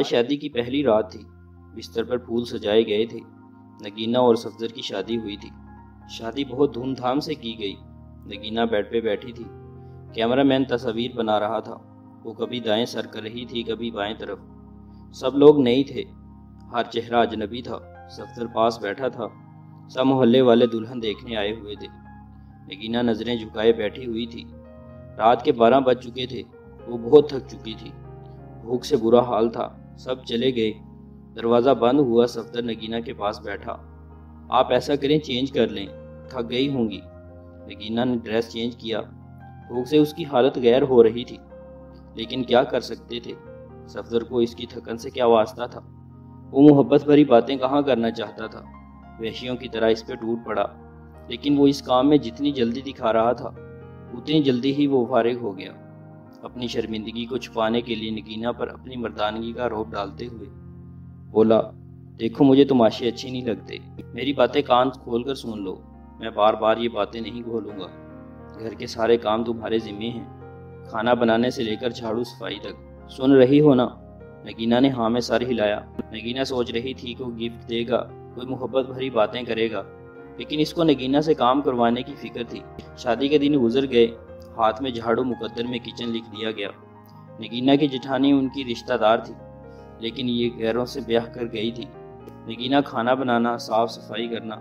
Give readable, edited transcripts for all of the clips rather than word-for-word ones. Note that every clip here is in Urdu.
شادی کی پہلی رات تھی۔ بستر پر پھول سجائے گئے تھے۔ نگینہ اور صفدر کی شادی ہوئی تھی۔ شادی بہت دھوم دھام سے کی گئی۔ نگینہ بیڈ پہ بیٹھی تھی۔ کیمرہ مین تصاویر بنا رہا تھا۔ وہ کبھی دائیں سر کر رہی تھی، کبھی بائیں طرف۔ سب لوگ نئی تھے، ہر چہرہ اجنبی تھا۔ صفدر پاس بیٹھا تھا۔ سب محلے والے دلہن دیکھنے آئے ہوئے تھے۔ نگینہ نظریں جھکائے بیٹھی ہوئی تھی۔ رات کے 12 بج چکے تھے۔ وہ بہت تھک چکی تھی۔ بھوک سے برا حال تھا۔ سب چلے گئے۔ دروازہ بند ہوا۔ صفدر نگینہ کے پاس بیٹھا۔ آپ ایسا کریں، چینج کر لیں، تھک گئی ہوں گی۔ نگینہ نے ڈریس چینج کیا۔ بھوک سے اس کی حالت غیر ہو رہی تھی، لیکن کیا کر سکتے تھے؟ صفدر کو اس کی تھکن سے کیا واسطہ تھا؟ وہ محبت بھری باتیں کہاں کرنا چاہتا تھا؟ وحشیوں کی طرح اس پہ ٹوٹ پڑا، لیکن وہ اس کام میں جتنی جلدی دکھا رہا تھا اتنی جلدی ہی وہ فارغ ہو گیا۔ اپنی شرمندگی کو چھپانے کے لیے نگینہ پر اپنی مردانگی کا روب ڈالتے ہوئے بولا، دیکھو مجھے تماشے اچھے نہیں لگتے، میری باتیں کان کھول کر سن لو، میں بار بار یہ باتیں نہیں کھولوں گا۔ گھر کے سارے کام تمہارے ذمے ہیں، کھانا بنانے سے لے کر جھاڑو صفائی تک۔ سن رہی ہو نا؟ نگینہ نے ہاں میں سر ہلایا۔ نگینہ سوچ رہی تھی کہ وہ گفٹ دے گا، کوئی محبت بھری باتیں کرے گا، لیکن اس کو نگینہ سے کام کروانے کی فکر تھی۔ شادی کے دن گزر گئے۔ ہاتھ میں جھاڑو، مقدر میں کچن لکھ دیا گیا۔ نگینہ کی جٹھانی ان کی رشتہ دار تھی، لیکن یہ غیروں سے بیاہ کر گئی تھی۔ نگینہ کھانا بنانا، صاف صفائی کرنا،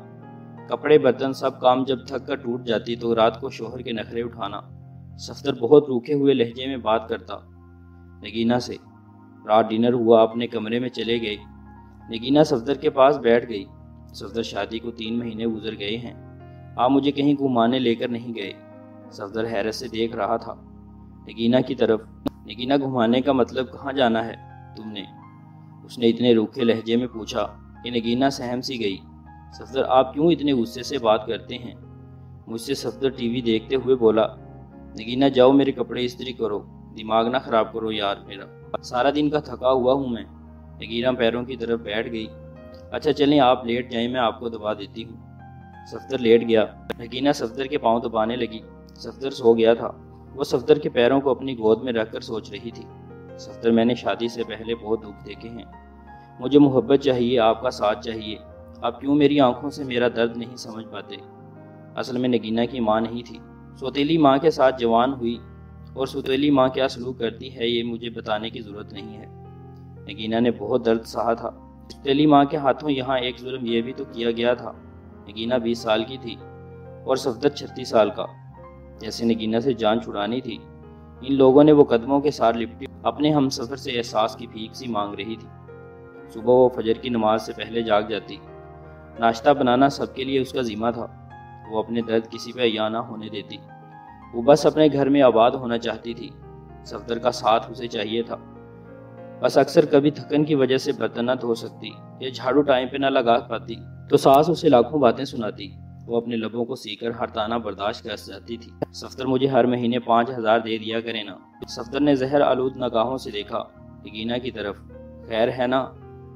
کپڑے برتن، سب کام جب تھک کر ٹوٹ جاتی تو رات کو شوہر کے نخرے اٹھانا۔ صفدر بہت روکھے ہوئے لہجے میں بات کرتا نگینہ سے۔ رات ڈنر ہوا، اپنے کمرے میں چلے گئے۔ نگینہ صفدر کے پاس بیٹھ گئی۔ صفدر، شادی کو 3 مہینے گزر گئے ہیں، آپ مجھے کہیں گھمانے لے کر نہیں گئے۔ صفدر حیرت سے دیکھ رہا تھا نگینہ کی طرف۔ نگینہ، گھمانے کا مطلب کہاں جانا ہے تم نے؟ اس نے اتنے روکھے لہجے میں پوچھا کہ نگینہ سہم سی گئی۔ صفدر، آپ کیوں اتنے غصے سے بات کرتے ہیں مجھ سے؟ صفدر ٹی وی دیکھتے ہوئے بولا۔ نگینہ، جاؤ میرے کپڑے استری کرو، دماغ نہ خراب کرو یار میرا، سارا دن کا تھکا ہوا ہوں میں۔ نگینہ پیروں کی طرف بیٹھ گئی۔ اچھا چلیں آپ لیٹ جائیں، میں آپ کو دبا دیتی ہوں۔ صفدر لیٹ گیا۔ نگینہ صفدر کے پاؤں دبانے لگی۔ صفدر سو گیا تھا۔ وہ صفدر کے پیروں کو اپنی گود میں رکھ کر سوچ رہی تھی، صفدر، میں نے شادی سے پہلے بہت دکھ دیکھے ہیں، مجھے محبت چاہیے، آپ کا ساتھ چاہیے، آپ کیوں میری آنکھوں سے میرا درد نہیں سمجھ پاتے؟ اصل میں نگینہ کی ماں نہیں تھی، سوتیلی ماں کے ساتھ جوان ہوئی، اور سوتیلی ماں کیا سلوک کرتی ہے یہ مجھے بتانے کی ضرورت نہیں ہے۔ نگینہ نے بہت درد سہا تھا۔ سوتیلی ماں کے ہاتھوں یہاں ایک ظلم یہ بھی تو کیا گیا تھا۔ نگینہ 20 سال کی تھی اور صفدر 36 سال کا۔ جیسے نگینہ سے جان چھڑانی تھی، ان لوگوں نے وہ قدموں کے ساتھ لپٹی اپنے ہم سفر سے احساس کی بھیک سی مانگ رہی تھی۔ صبح وہ فجر کی نماز سے پہلے جاگ جاتی، ناشتہ بنانا سب کے لیے اس کا ذمہ تھا۔ وہ اپنے درد کسی پہ عیاں نہ ہونے دیتی، وہ بس اپنے گھر میں آباد ہونا چاہتی تھی۔ صفدر کا ساتھ اسے چاہیے تھا، بس اکثر کبھی تھکن کی وجہ سے برتن نہ دھو سکتی یا جھاڑو ٹائم پہ نہ لگا پاتی تو ساس اسے لاکھوں باتیں سناتی۔ وہ اپنے لبوں کو سی کر ہر طعنہ برداشت کر جاتی تھی۔ صفدر، مجھے ہر مہینے 5000 دے دیا کرے نا۔ صفدر نے زہر آلود نگاہوں سے دیکھا نگینہ کی طرف۔ خیر ہے نا،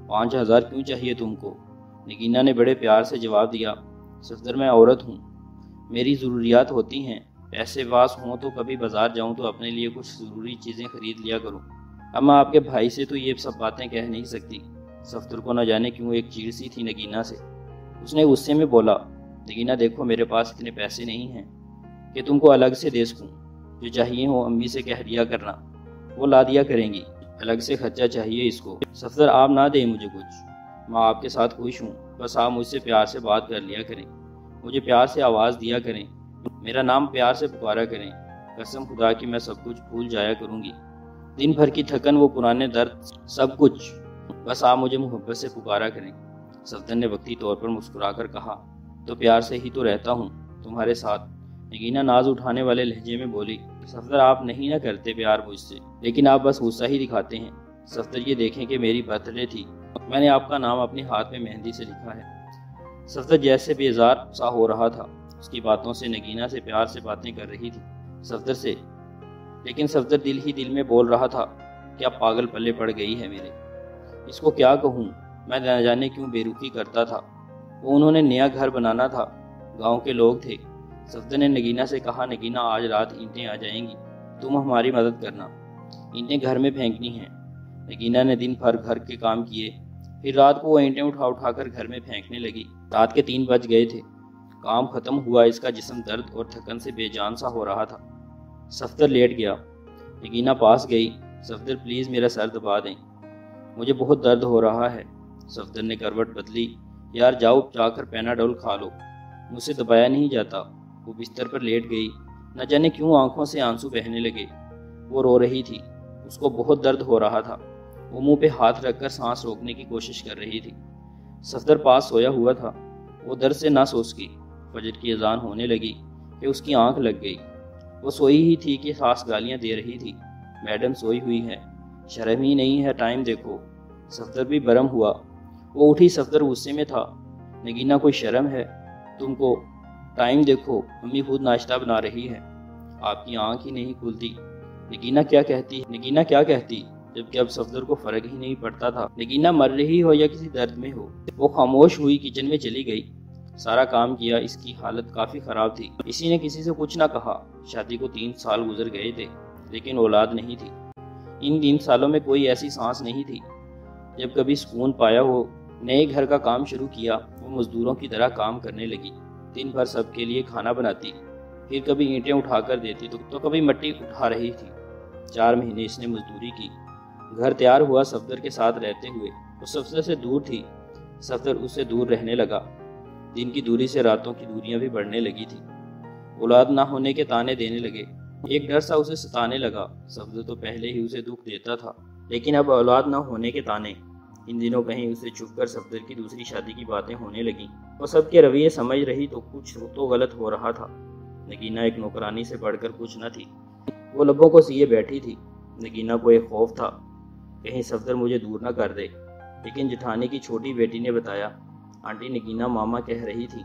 5000 کیوں چاہیے تم کو؟ نگینہ نے بڑے پیار سے جواب دیا، صفدر، میں عورت ہوں، میری ضروریات ہوتی ہیں، پیسے پاس ہوں تو کبھی بازار جاؤں تو اپنے لیے کچھ ضروری چیزیں خرید لیا کروں۔ اب میں آپ کے بھائی سے تو یہ سب باتیں کہہ نہیں سکتی۔ صفدر کو نہ جانے کیوں ایک چیڑ سی تھی نگینہ سے۔ اس نے غصے میں بولا، نگینہ دیکھو میرے پاس اتنے پیسے نہیں ہیں کہ تم کو الگ سے دے سکوں، جو چاہیے ہو امی سے کہہ دیا کرنا، وہ لا دیا کریں گی، الگ سے خرچہ چاہیے اس کو۔ صفدر، آپ نہ دیں مجھے کچھ، میں آپ کے ساتھ خوش ہوں، بس آپ مجھ سے پیار سے بات کر لیا کریں، مجھے پیار سے آواز دیا کریں، میرا نام پیار سے پکارا کریں، قسم خدا کی میں سب کچھ بھول جایا کروں گی، دن بھر کی تھکن، وہ پرانے درد، سب کچھ، بس آپ مجھے محبت سے پکارا کریں۔ صفدر نے وقتی طور پر مسکرا کر کہا، تو پیار سے ہی تو رہتا ہوں تمہارے ساتھ۔ نگینہ ناز اٹھانے والے لہجے میں بولی، صفدر، آپ نہیں نہ کرتے پیار مجھ سے، لیکن آپ بس غصہ ہی دکھاتے ہیں۔ صفدر، یہ دیکھیں کہ میری برتھ ڈے تھی، میں نے آپ کا نام اپنے ہاتھ میں مہندی سے لکھا ہے۔ صفدر جیسے بیزار سا ہو رہا تھا، اس کی باتوں سے نگینہ سے پیار سے باتیں کر رہی تھی صفدر سے، لیکن صفدر دل ہی دل میں بول رہا تھا، کیا پاگل پلے پڑ گئی ہے میرے، اس کو کیا کہوں، میں نہ جانے کیوں بے رخی کرتا تھا۔ وہ انہوں نے نیا گھر بنانا تھا، گاؤں کے لوگ تھے۔ صفدر نے نگینہ سے کہا، نگینہ آج رات اینٹیں آ جائیں گی، تم ہماری مدد کرنا، اینٹیں گھر میں پھینکنی ہیں۔ نگینہ نے دن بھر گھر کے کام کیے، پھر رات کو وہ اینٹیں اٹھا کر گھر میں پھینکنے لگی۔ رات کے 3 بج گئے تھے۔ کام ختم ہوا، اس کا جسم درد اور تھکن سے بے جان سا ہو رہا تھا۔ صفدر لیٹ گیا۔ نگینہ پاس گئی۔ صفدر پلیز میرا سر دبا دیں، مجھے بہت درد ہو رہا ہے۔ صفدر نے کروٹ بدلی۔ یار جاؤ جا کر پیناڈول کھا لو، مجھ سے دبایا نہیں جاتا۔ وہ بستر پر لیٹ گئی۔ نہ جانے کیوں آنکھوں سے آنسو بہنے لگے۔ وہ رو رہی تھی، اس کو بہت درد ہو رہا تھا۔ وہ منہ پہ ہاتھ رکھ کر سانس روکنے کی کوشش کر رہی تھی۔ صفدر پاس سویا ہوا تھا۔ وہ درد سے نہ سو سکی۔ فجر کی اذان ہونے لگی کہ اس کی آنکھ لگ گئی۔ وہ سوئی ہی تھی کہ ساس گالیاں دے رہی تھی۔ میڈم سوئی ہوئی ہے، شرم ہی نہیں ہے، ٹائم دیکھو۔ صفدر بھی برہم ہوا۔ وہ اٹھی۔ صفدر غصے میں تھا۔ نگینہ کوئی شرم ہے تم کو؟ ٹائم دیکھو، امی خود ناشتہ بنا رہی ہے، آپ کی آنکھ ہی نہیں کھلتی۔ نگینہ کیا کہتی جبکہ اب صفدر کو فرق ہی نہیں پڑتا تھا نگینہ مر رہی ہو یا کسی درد میں ہو۔ وہ خاموش ہوئی، کچن میں چلی گئی۔ سارا کام کیا، اس کی حالت کافی خراب تھی۔ کسی نے کسی سے کچھ نہ کہا۔ شادی کو 3 سال گزر گئے تھے لیکن اولاد نہیں تھی۔ ان 3 سالوں میں کوئی ایسی سانس نہیں تھی جب کبھی سکون پایا ہو۔ نئے گھر کا کام شروع کیا۔ وہ مزدوروں کی طرح کام کرنے لگی۔ دن بھر سب کے لیے کھانا بناتی، پھر کبھی اینٹیں اٹھا کر دیتی تو کبھی مٹی اٹھا رہی تھی۔ 4 مہینے اس نے مزدوری کی۔ گھر تیار ہوا صفدر کے ساتھ رہتے ہوئے۔ وہ صفدر سے دور تھی، صفدر اس سے دور رہنے لگا۔ دن کی دوری سے راتوں کی دوریاں بھی بڑھنے لگی تھی۔ اولاد نہ ہونے کے تانے دینے لگے۔ ایک ڈر سا اسے ستانے لگا۔ صفدر تو پہلے ہی اسے دکھ دیتا تھا، لیکن اب اولاد نہ ہونے کے تانے۔ ان دنوں کہیں اسے چھپ کر صفدر کی دوسری شادی کی باتیں ہونے لگیں۔ وہ سب کے رویے سمجھ رہی تو کچھ تو غلط ہو رہا تھا۔ نگینہ ایک نوکرانی سے بڑھ کر کچھ نہ تھی۔ وہ لبوں کو سیے بیٹھی تھی۔ نگینہ کو ایک خوف تھا کہیں صفدر مجھے دور نہ کر دے، لیکن جٹھانی کی چھوٹی بیٹی نے بتایا، آنٹی نگینہ ماما کہہ رہی تھی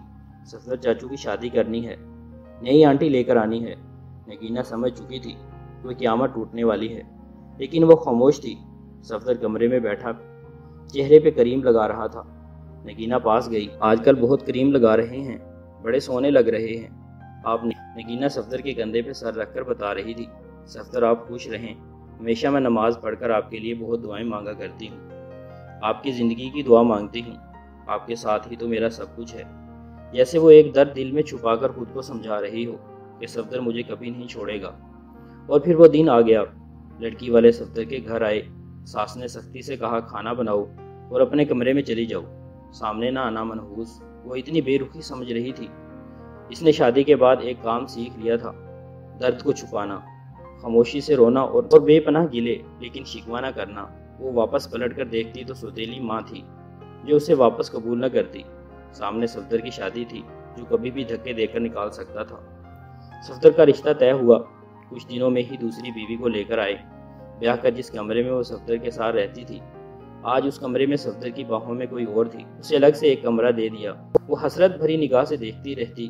صفدر چاچو کی شادی کرنی ہے، نئی آنٹی لے کر آنی ہے۔ نگینہ سمجھ چکی تھی کہ قیامت ٹوٹنے والی ہے، لیکن وہ خاموش تھی۔ صفدر کمرے میں بیٹھا چہرے پہ کریم لگا رہا تھا۔ نگینہ پاس گئی۔ آج کل بہت کریم لگا رہے ہیں، بڑے سونے لگ رہے ہیں آپ نے۔ نگینہ صفدر کے کندھے پہ سر رکھ کر بتا رہی تھی، صفدر آپ خوش رہیں، ہمیشہ میں نماز پڑھ کر آپ کے لیے بہت دعائیں مانگا کرتی ہوں، آپ کی زندگی کی دعا مانگتی ہوں، آپ کے ساتھ ہی تو میرا سب کچھ ہے۔ جیسے وہ ایک درد دل میں چھپا کر خود کو سمجھا رہی ہو کہ صفدر مجھے کبھی نہیں چھوڑے گا۔ اور پھر وہ دن آ گیا۔ لڑکی والے صفدر کے گھر آئے۔ ساس نے سختی سے کہا کھانا بناؤ اور اپنے کمرے میں چلی جاؤ، سامنے نہ آنا منحوس۔ وہ اتنی بے رخی سمجھ رہی تھی۔ اس نے شادی کے بعد ایک کام سیکھ لیا تھا، درد کو چھپانا، خاموشی سے رونا اور بے پناہ گلے، لیکن شکوہ نہ کرنا۔ وہ واپس پلٹ کر دیکھتی تو سوتیلی ماں تھی جو اسے واپس قبول نہ کرتی۔ سامنے صفدر کی شادی تھی جو کبھی بھی دھکے دے کر نکال سکتا تھا۔ صفدر کا رشتہ طے ہوا۔ کچھ دنوں میں ہی دوسری بیوی کو لے کر آئے۔ بیاہ کر جس کمرے میں وہ صفدر کے ساتھ رہتی تھی، آج اس کمرے میں صفدر کی باہوں میں کوئی اور تھی۔ اسے الگ سے ایک کمرہ دے دیا۔ وہ حسرت بھری نگاہ سے دیکھتی رہتی۔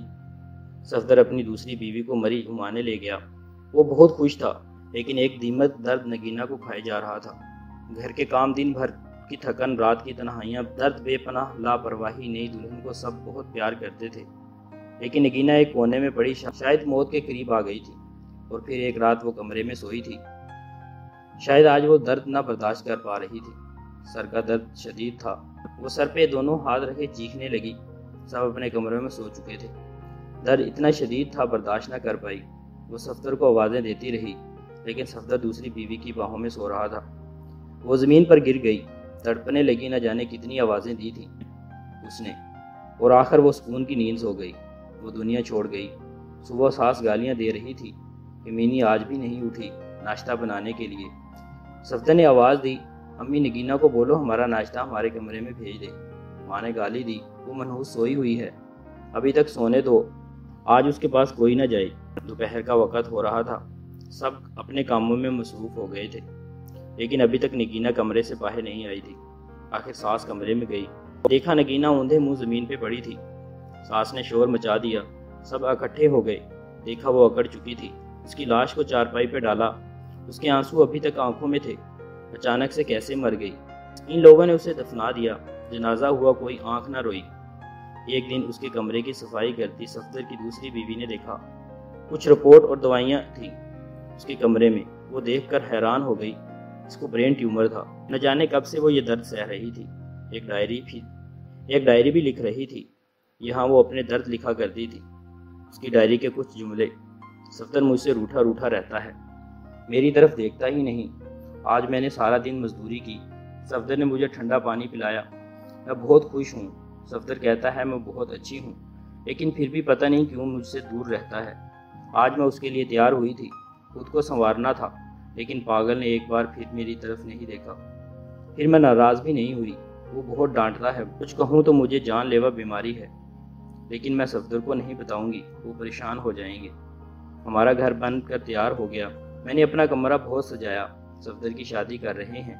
صفدر اپنی دوسری بیوی کو مری گھمانے لے گیا۔ وہ بہت خوش تھا، لیکن ایک دیمک درد نگینہ کو کھائے جا رہا تھا۔ گھر کے کام، دن بھر کی تھکن، رات کی تنہائیاں، درد، بے پناہ لاپرواہی۔ نئی دلہن کو سب بہت پیار کرتے تھے، لیکن نگینہ ایک کونے میں پڑی شاید موت کے قریب آ گئی تھی۔ اور پھر ایک رات وہ کمرے میں سوئی تھی۔ شاید آج وہ درد نہ برداشت کر پا رہی تھی۔ سر کا درد شدید تھا۔ وہ سر پہ دونوں ہاتھ رکھے چیخنے لگی۔ سب اپنے کمروں میں سو چکے تھے۔ درد اتنا شدید تھا برداشت نہ کر پائی۔ وہ صفدر کو آوازیں دیتی رہی، لیکن صفدر دوسری بیوی کی باہوں میں سو رہا تھا۔ وہ زمین پر گر گئی، تڑپنے لگی۔ نہ جانے کتنی آوازیں دی تھی اس نے، اور آخر وہ سکون کی نیند سو گئی۔ وہ دنیا چھوڑ گئی۔ صبح ساس گالیاں دے رہی تھی کہ مینی آج بھی نہیں اٹھی ناشتہ بنانے کے لیے۔ صفدر نے آواز دی، امی نگینہ کو بولو ہمارا ناشتہ ہمارے کمرے میں بھیج دے۔ ماں نے گالی دی، وہ منحوس سوئی ہوئی ہے، ابھی تک سونے دو، آج اس کے پاس کوئی نہ جائے۔ دوپہر کا وقت ہو رہا تھا، سب اپنے کاموں میں مصروف ہو گئے تھے، لیکن ابھی تک نگینہ کمرے سے باہر نہیں آئی تھی۔ آخر ساس کمرے میں گئی، دیکھا نگینہ اوندھے منہ زمین پہ پڑی تھی۔ ساس نے شور مچا دیا، سب اکٹھے ہو گئے۔ دیکھا وہ اکڑ چکی تھی۔ اس کی لاش کو چارپائی پہ ڈالا، اس کے آنسو ابھی تک آنکھوں میں تھے۔ اچانک سے کیسے مر گئی؟ ان لوگوں نے اسے دفنا دیا، جنازہ ہوا، کوئی آنکھ نہ روئی۔ ایک دن اس کے کمرے کی صفائی کرتی صفدر کی دوسری بیوی نے دیکھا کچھ رپورٹ اور دوائیاں تھیں اس کے کمرے میں۔ وہ دیکھ کر حیران ہو گئی۔ اس کو برین ٹیومر تھا۔ نہ جانے کب سے وہ یہ درد سہ رہی تھی۔ ایک ڈائری بھی لکھ رہی تھی۔ یہاں وہ اپنے درد لکھا کرتی تھی۔ اس کی ڈائری کے کچھ جملے: صفدر مجھ سے روٹھا روٹھا رہتا ہے، میری طرف دیکھتا ہی نہیں۔ آج میں نے سارا دن مزدوری کی، صفدر نے مجھے ٹھنڈا پانی پلایا، میں بہت خوش ہوں۔ صفدر کہتا ہے میں بہت اچھی ہوں، لیکن پھر بھی پتہ نہیں کیوں مجھ سے دور رہتا ہے۔ آج میں اس کے لیے تیار ہوئی تھی، خود کو سنوارنا تھا، لیکن پاگل نے ایک بار پھر میری طرف نہیں دیکھا۔ پھر میں ناراض بھی نہیں ہوئی، وہ بہت ڈانٹتا ہے، کچھ کہوں تو مجھے جان لیوا بیماری ہے، لیکن میں صفدر کو نہیں بتاؤں گی، وہ پریشان ہو جائیں گے۔ ہمارا گھر بن کر تیار ہو گیا، میں نے اپنا کمرہ بہت سجایا۔ صفدر کی شادی کر رہے ہیں،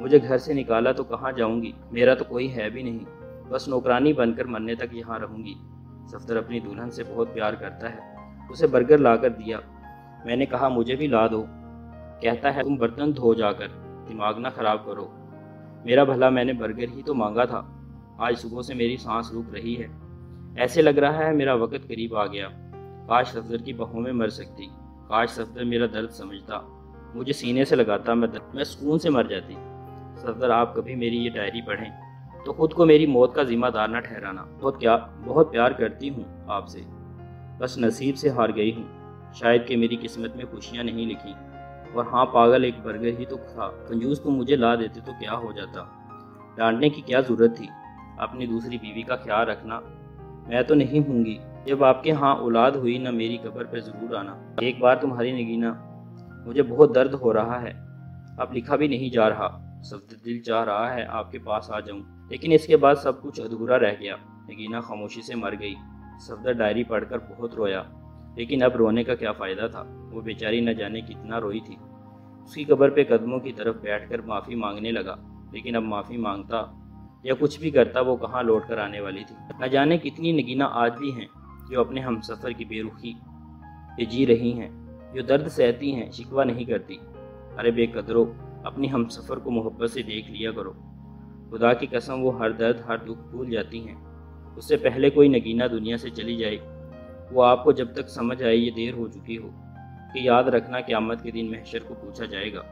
مجھے گھر سے نکالا تو کہاں جاؤں گی، میرا تو کوئی ہے بھی نہیں، بس نوکرانی بن کر مرنے تک یہاں رہوں گی۔ صفدر اپنی دلہن سے بہت پیار کرتا ہے، اسے برگر لا کر دیا، میں نے کہا مجھے بھی لا دو، کہتا ہے تم برتن دھو جا کر، دماغ نہ خراب کرو۔ میرا بھلا میں نے برگر ہی تو مانگا تھا۔ آج صبح سے میری سانس رک رہی ہے، ایسے لگ رہا ہے میرا وقت قریب آ گیا۔ کاش صفدر کی بہوں میں مر سکتی، کاش صفدر میرا درد سمجھتا، مجھے سینے سے لگاتا، میں سکون سے مر جاتی۔ صفدر آپ کبھی میری یہ ڈائری پڑھیں تو خود کو میری موت کا ذمہ دار نہ ٹھہرانا، بہت پیار کرتی ہوں آپ سے، بس نصیب سے ہار گئی ہوں، شاید کہ میری قسمت میں خوشیاں نہیں لکھی۔ اور ہاں پاگل، ایک برگر ہی تو تھا، کنجوس تم مجھے لا دیتے تو کیا ہو جاتا، ڈانٹنے کی کیا ضرورت تھی، اپنی دوسری بیوی کا خیال رکھنا۔ میں تو نہیں ہوں گی، جب آپ کے ہاں اولاد ہوئی نہ میری قبر پہ ضرور آنا۔ ایک بار تمہاری نگینا، مجھے بہت درد ہو رہا ہے، اب لکھا بھی نہیں جا رہا۔ صفدر دل چاہ رہا ہے آپ کے پاس آ جاؤں، لیکن اس کے بعد سب کچھ ادھورا رہ گیا۔ نگینا خاموشی سے مر گئی۔ صفدر ڈائری پڑھ کر بہت رویا، لیکن اب رونے کا کیا فائدہ تھا، وہ بیچاری نہ جانے کتنا روئی تھی۔ اس کی قبر پہ قدموں کی طرف بیٹھ کر معافی مانگنے لگا، لیکن اب معافی مانگتا یا کچھ بھی کرتا وہ کہاں لوٹ کر آنے والی تھی۔ نہ جانے کتنی نگینا آج بھی ہیں جو اپنے ہم سفر کی بے رخی پہ جی رہی ہیں، جو درد سہتی ہیں، شکوہ نہیں کرتی۔ ارے بے قدرو، اپنی ہم سفر کو محبت سے دیکھ لیا کرو، خدا کی قسم وہ ہر درد ہر دکھ بھول جاتی ہیں۔ اس سے پہلے کوئی نگینا دنیا سے چلی جائے، وہ آپ کو جب تک سمجھ آئے یہ دیر ہو چکی ہو، کہ یاد رکھنا قیامت کے دن محشر کو پوچھا جائے گا۔